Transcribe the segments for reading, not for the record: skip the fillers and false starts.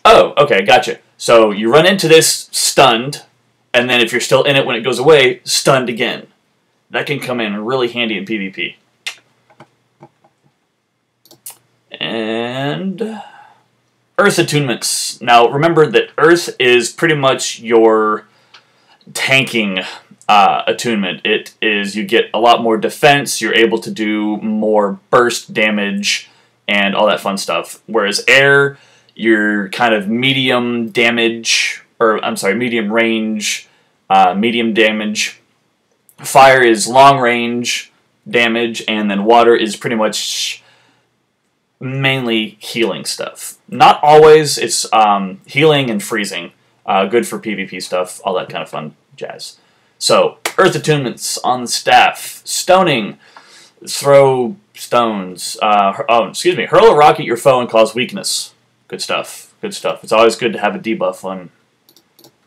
Oh, okay, gotcha. So you run into this stunned, and then if you're still in it when it goes away, stunned again. That can come in really handy in PvP. And Earth attunements. Now remember that Earth is pretty much your tanking attunement. It is, you get a lot more defense, you're able to do more burst damage and all that fun stuff. Whereas air, you're kind of medium damage, or I'm sorry, medium range, medium damage. Fire is long range damage, and then water is pretty much mainly healing stuff. Not always, it's healing and freezing. Good for PvP stuff, all that kind of fun jazz. So, Earth attunements on the staff. Stoning. Throw stones. Hurl a rock at your foe and cause weakness. Good stuff. Good stuff. It's always good to have a debuff when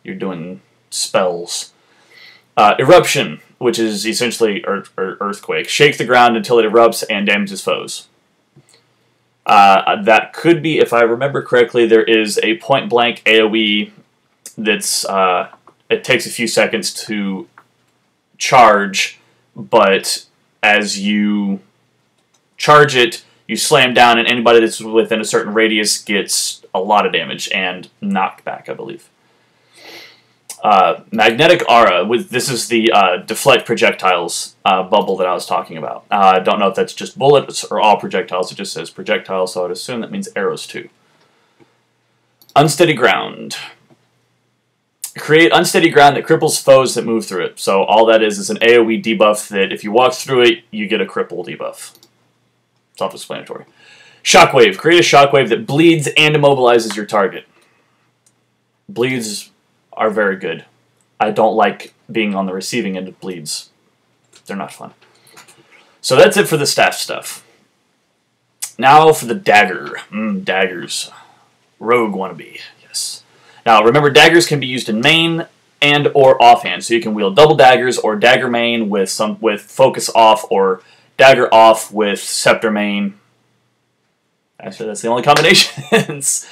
you're doing spells. Eruption, which is essentially earthquake. Shake the ground until it erupts and damages foes. That could be, if I remember correctly, there is a point-blank AoE that's, it takes a few seconds to charge, but as you charge it, you slam down, and anybody that's within a certain radius gets a lot of damage and knocked back, I believe. Magnetic Aura. This is the deflect projectiles bubble that I was talking about. I don't know if that's just bullets or all projectiles. It just says projectiles, so I'd assume that means arrows too. Unsteady Ground. Create unsteady ground that cripples foes that move through it. So all that is an AoE debuff that if you walk through it, you get a cripple debuff. Self-explanatory. Shockwave. Create a shockwave that bleeds and immobilizes your target. Bleeds are very good. I don't like being on the receiving end of bleeds. They're not fun. So that's it for the staff stuff. Now for the dagger. Daggers. Rogue wannabe. Yes. Now remember, daggers can be used in main and or offhand. So you can wield double daggers or dagger main with focus off, or dagger off with scepter main. Actually, that's the only combinations.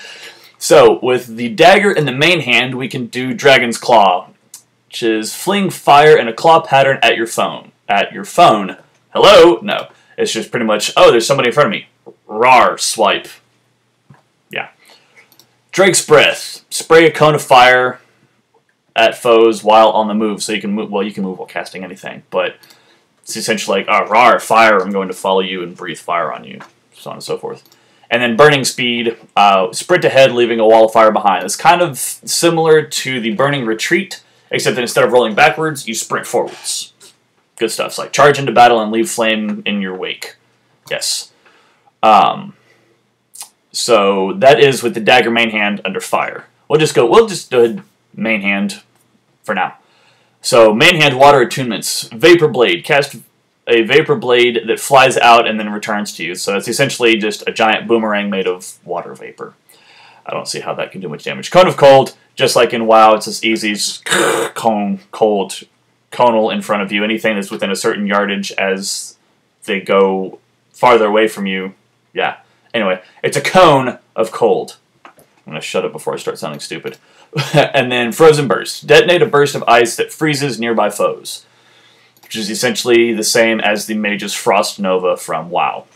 So, with the dagger in the main hand, we can do Dragon's Claw, which is fling fire in a claw pattern at your phone. At your phone. Hello? No. It's just pretty much, oh, there's somebody in front of me. Rawr, swipe. Yeah. Drake's Breath. Spray a cone of fire at foes while on the move. So you can move, well, you can move while casting anything, but it's essentially like, rawr, fire, I'm going to follow you and breathe fire on you, so on and so forth. And then Burning Speed, sprint ahead, leaving a wall of fire behind. It's kind of similar to the Burning Retreat, except that instead of rolling backwards, you sprint forwards. Good stuff. It's like charge into battle and leave flame in your wake. Yes. So that is with the dagger main hand under fire. We'll just do main hand for now. So main hand water attunements. Vapor Blade. Cast a vapor blade that flies out and then returns to you. So it's essentially just a giant boomerang made of water vapor. I don't see how that can do much damage. Cone of Cold, just like in WoW, it's as easy as conal in front of you. Anything that's within a certain yardage as they go farther away from you. Yeah. Anyway, it's a cone of cold. I'm going to shut up before I start sounding stupid. And then Frozen Burst. Detonate a burst of ice that freezes nearby foes, which is essentially the same as the Mage's Frost Nova from WoW.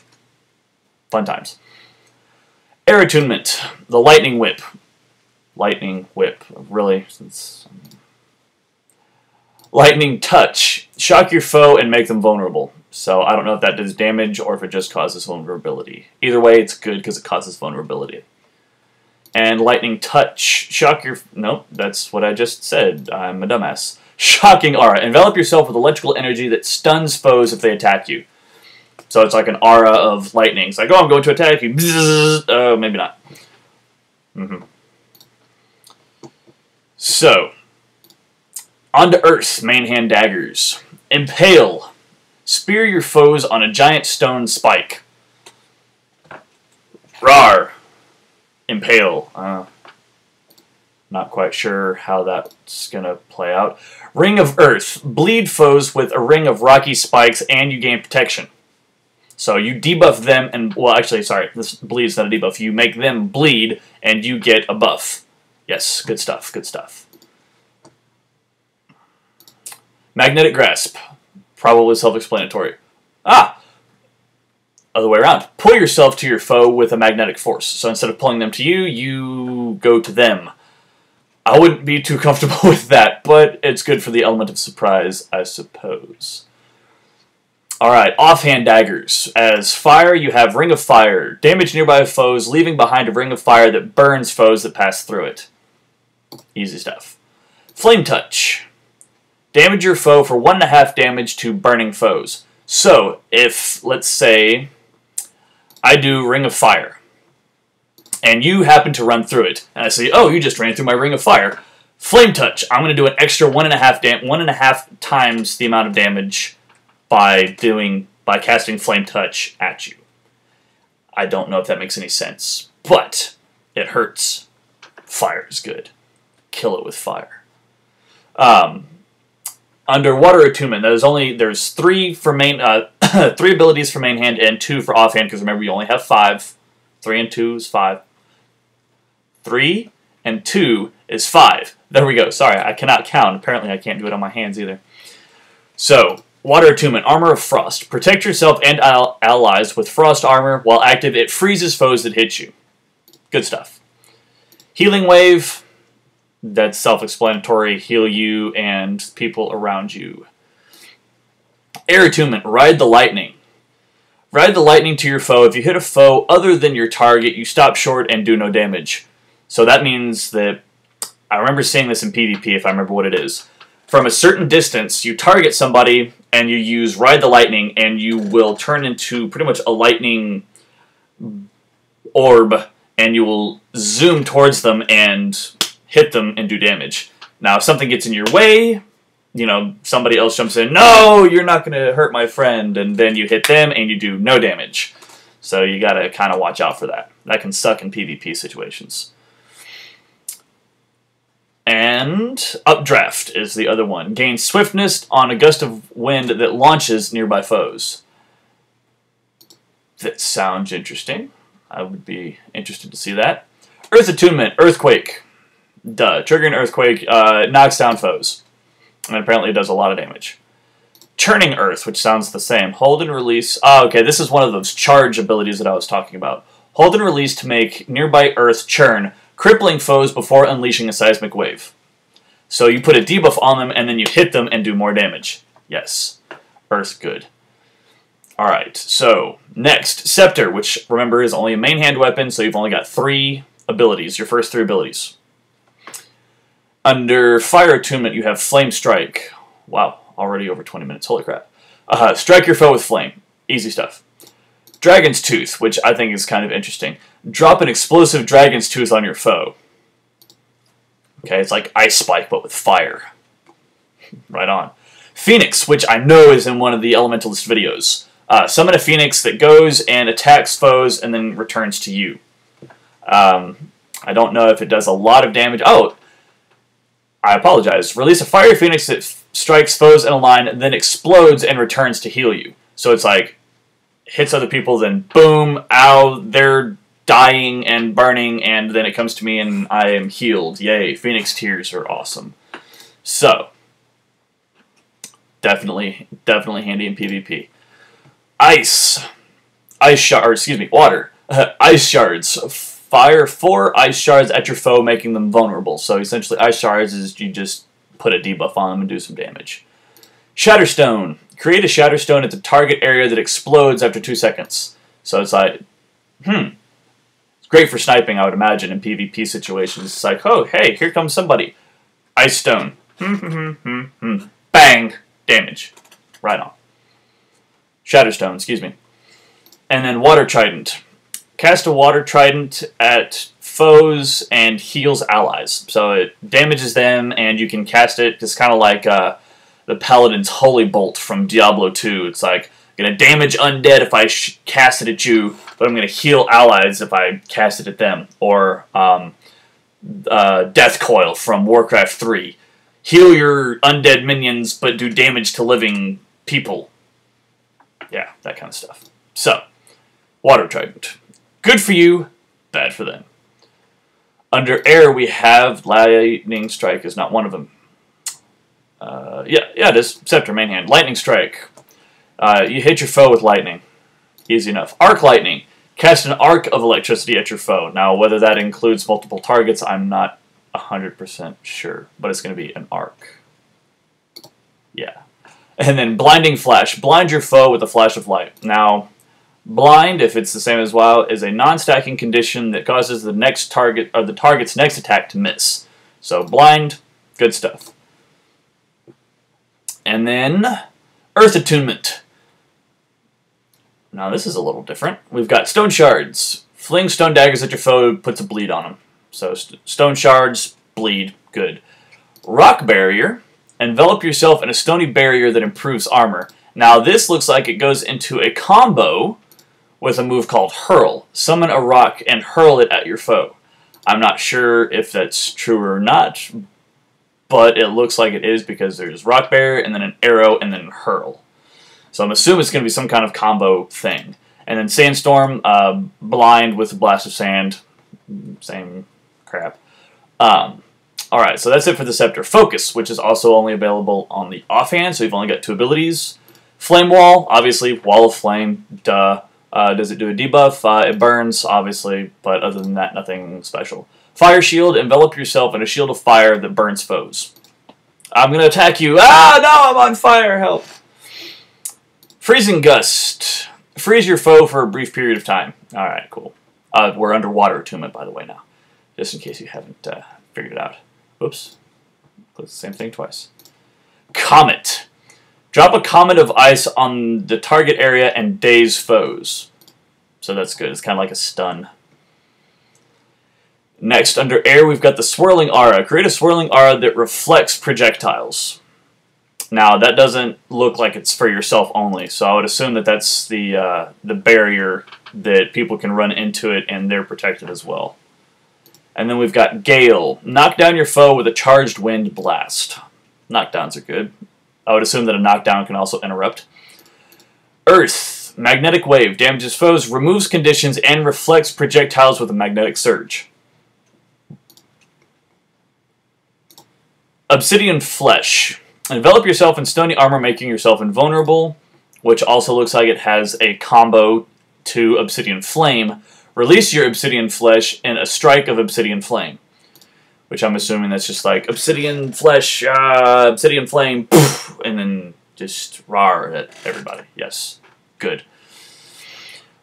Fun times. Air Attunement. The Lightning Whip. Lightning Whip. Really? Lightning Touch. Shock your foe and make them vulnerable. So I don't know if that does damage or if it just causes vulnerability. Either way, it's good because it causes vulnerability. And Lightning Touch. Shock your... Nope, that's what I just said. I'm a dumbass. Shocking Aura. Envelop yourself with electrical energy that stuns foes if they attack you. So it's like an aura of lightning. It's like, oh, I'm going to attack you. Oh, maybe not. So, on to Earth. Main hand daggers. Impale. Spear your foes on a giant stone spike. Rawr. Impale. Not quite sure how that's going to play out. Ring of Earth. Bleed foes with a ring of rocky spikes and you gain protection. So you debuff them, and, well, actually, sorry, this bleed is not a debuff. You make them bleed, and you get a buff. Yes, good stuff, good stuff. Magnetic Grasp. Probably self-explanatory. Ah! Other way around. Pull yourself to your foe with a magnetic force. So instead of pulling them to you, you go to them. I wouldn't be too comfortable with that, but it's good for the element of surprise, I suppose. Alright, Offhand Daggers. As fire, you have Ring of Fire. Damage nearby foes, leaving behind a ring of fire that burns foes that pass through it. Easy stuff. Flame Touch. Damage your foe for 1.5 damage to burning foes. So, if, let's say, I do Ring of Fire, and you happen to run through it, and I say, oh, you just ran through my Ring of Fire. Flame Touch. I'm going to do an extra 1.5 times the amount of damage by casting Flame Touch at you. I don't know if that makes any sense, but it hurts. Fire is good. Kill it with fire. Under Water Attunement, there's 3 for main 3 abilities for main hand and 2 for offhand, because remember you only have 5. 3 and 2 is 5. 3 and 2 is 5. There we go. Sorry, I cannot count. Apparently I can't do it on my hands either. So, Water Attunement, Armor of Frost. Protect yourself and allies with frost armor. While active, it freezes foes that hit you. Good stuff. Healing Wave, that's self-explanatory. Heal you and people around you. Air Attunement, Ride the Lightning. Ride the lightning to your foe. If you hit a foe other than your target, you stop short and do no damage. So that means that, I remember seeing this in PvP if I remember what it is. From a certain distance, you target somebody and you use Ride the Lightning, and you will turn into pretty much a lightning orb, and you will zoom towards them and hit them and do damage. Now, if something gets in your way, you know, somebody else jumps in, no, you're not going to hurt my friend, and then you hit them and you do no damage. So you got to kind of watch out for that. That can suck in PvP situations. And Updraft is the other one. Gain swiftness on a gust of wind that launches nearby foes. That sounds interesting. I would be interested to see that. Earth Attunement, Earthquake. Duh. Triggering Earthquake knocks down foes. And apparently it does a lot of damage. Churning Earth, which sounds the same. Hold and release. Oh, okay, this is one of those charge abilities that I was talking about. Hold and release to make nearby Earth churn, crippling foes before unleashing a seismic wave. So you put a debuff on them, and then you hit them and do more damage. Yes. Earth good. Alright, so next, Scepter, which, remember, is only a main hand weapon, so you've only got 3 abilities, your first 3 abilities. Under Fire Attunement, you have Flame Strike. Wow, already over 20 minutes, holy crap. Strike your foe with flame. Easy stuff. Dragon's Tooth, which I think is kind of interesting. Drop an explosive Dragon's Tooth on your foe. Okay, it's like Ice Spike, but with fire. Right on. Phoenix, which I know is in one of the Elementalist videos. Summon a Phoenix that goes and attacks foes and then returns to you. I don't know if it does a lot of damage. Oh, I apologize. Release a Fire Phoenix that strikes foes in a line, then explodes and returns to heal you. So it's like, hits other people, then boom, ow, they're dying and burning, and then it comes to me and I am healed. Yay, Phoenix Tears are awesome. So, definitely handy in PvP. Water. Ice Shards. Fire 4 Ice Shards at your foe, making them vulnerable. So essentially, Ice Shards is you just put a debuff on them and do some damage. Shatterstone. Create a Shatterstone at the target area that explodes after 2 seconds. So it's like, It's great for sniping, I would imagine, in PvP situations. It's like, oh, hey, here comes somebody. Ice Stone. Bang! Damage. Right on. Shatterstone, excuse me. And then Water Trident. Cast a Water Trident at foes and heals allies. So it damages them, and you can cast it just kind of like the Paladin's Holy Bolt from Diablo 2. It's like, I'm going to damage undead if I cast it at you, but I'm going to heal allies if I cast it at them. Or Death Coil from Warcraft 3. Heal your undead minions, but do damage to living people. Yeah, that kind of stuff. So, Water Trident. Good for you, bad for them. Under air, we have Lightning Strike is not one of them. Yeah, it is. Scepter, main hand. Lightning Strike. You hit your foe with lightning. Easy enough. Arc Lightning. Cast an arc of electricity at your foe. Now, whether that includes multiple targets, I'm not 100% sure. But it's going to be an arc. Yeah. And then Blinding Flash. Blind your foe with a flash of light. Now, blind, if it's the same as WoW, is a non-stacking condition that causes the next target or the target's next attack to miss. So blind, good stuff. And then Earth Attunement. Now this is a little different. We've got Stone Shards. Fling stone daggers at your foe, puts a bleed on them. So stone shards, bleed, good. Rock Barrier. Envelop yourself in a stony barrier that improves armor. Now this looks like it goes into a combo with a move called Hurl. Summon a rock and hurl it at your foe. I'm not sure if that's true or not, but it looks like it is because there's Rock Barrier and then an arrow and then Hurl. So I'm assuming it's going to be some kind of combo thing. And then Sandstorm, blind with a blast of sand. Same crap. Alright, so that's it for the Scepter. Focus, which is also only available on the offhand, so you've only got 2 abilities. Flame Wall, obviously, Wall of Flame, duh. Does it do a debuff? It burns, obviously, but other than that, nothing special. Fire Shield, envelop yourself in a shield of fire that burns foes. I'm going to attack you. Ah, no, I'm on fire, help. Freezing Gust. Freeze your foe for a brief period of time. Alright, cool. We're under Water Attunement, by the way, now. Just in case you haven't figured it out. Oops. Click the same thing twice. Comet. Drop a comet of ice on the target area and daze foes. So that's good. It's kind of like a stun. Next, under air, we've got the Swirling Aura. Create a swirling aura that reflects projectiles. Now, that doesn't look like it's for yourself only, so I would assume that that's the barrier that people can run into it and they're protected as well. And then we've got Gale. Knock down your foe with a charged wind blast. Knockdowns are good. I would assume that a knockdown can also interrupt. Earth. Magnetic Wave. Damages foes, removes conditions, and reflects projectiles with a magnetic surge. Obsidian Flesh. Envelop yourself in stony armor, making yourself invulnerable, which also looks like it has a combo to Obsidian Flame. Release your Obsidian Flesh in a strike of Obsidian Flame. Which I'm assuming that's just like Obsidian Flesh, Obsidian Flame, poof, and then just rawr at everybody. Yes, good.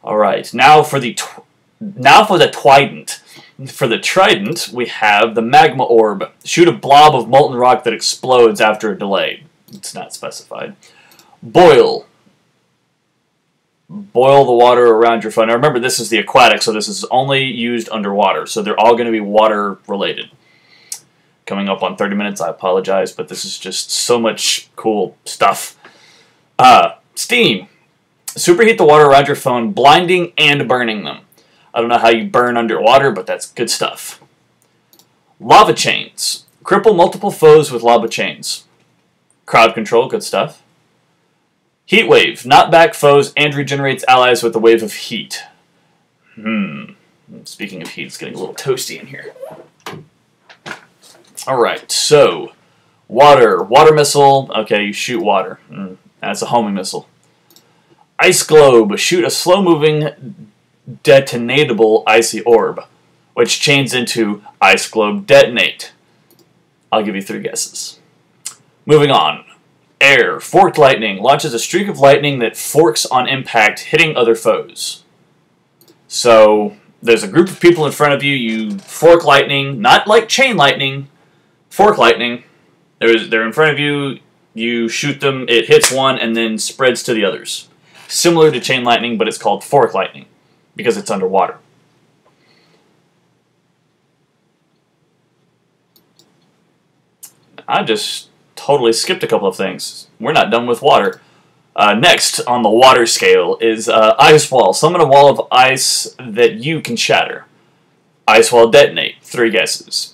All right, now for the Trident. For the Trident, we have the Magma Orb. Shoot a blob of molten rock that explodes after a delay. It's not specified. Boil. Boil the water around your foe. Now remember, this is the aquatic, so this is only used underwater. So they're all going to be water related. Coming up on 30 minutes, I apologize, but this is just so much cool stuff. Steam. Superheat the water around your phone, blinding and burning them. I don't know how you burn underwater, but that's good stuff. Lava Chains. Cripple multiple foes with lava chains. Crowd control, good stuff. Heat Wave. Knock back foes and regenerates allies with a wave of heat. Speaking of heat, it's getting a little toasty in here. Alright, so water. Water missile. Okay, you shoot water. That's a homing missile. Ice Globe. Shoot a slow-moving, detonatable icy orb, which chains into Ice Globe Detonate. I'll give you 3 guesses. Moving on. Air. Forked Lightning. Launches a streak of lightning that forks on impact, hitting other foes. So, there's a group of people in front of you, you fork lightning, not like chain lightning, fork lightning. They're in front of you, you shoot them, it hits one, and then spreads to the others. Similar to chain lightning, but it's called fork lightning, because it's underwater. I just totally skipped a couple of things. We're not done with water. Next on the water scale is Ice Wall. Summon a wall of ice that you can shatter. Ice Wall Detonate. 3 guesses.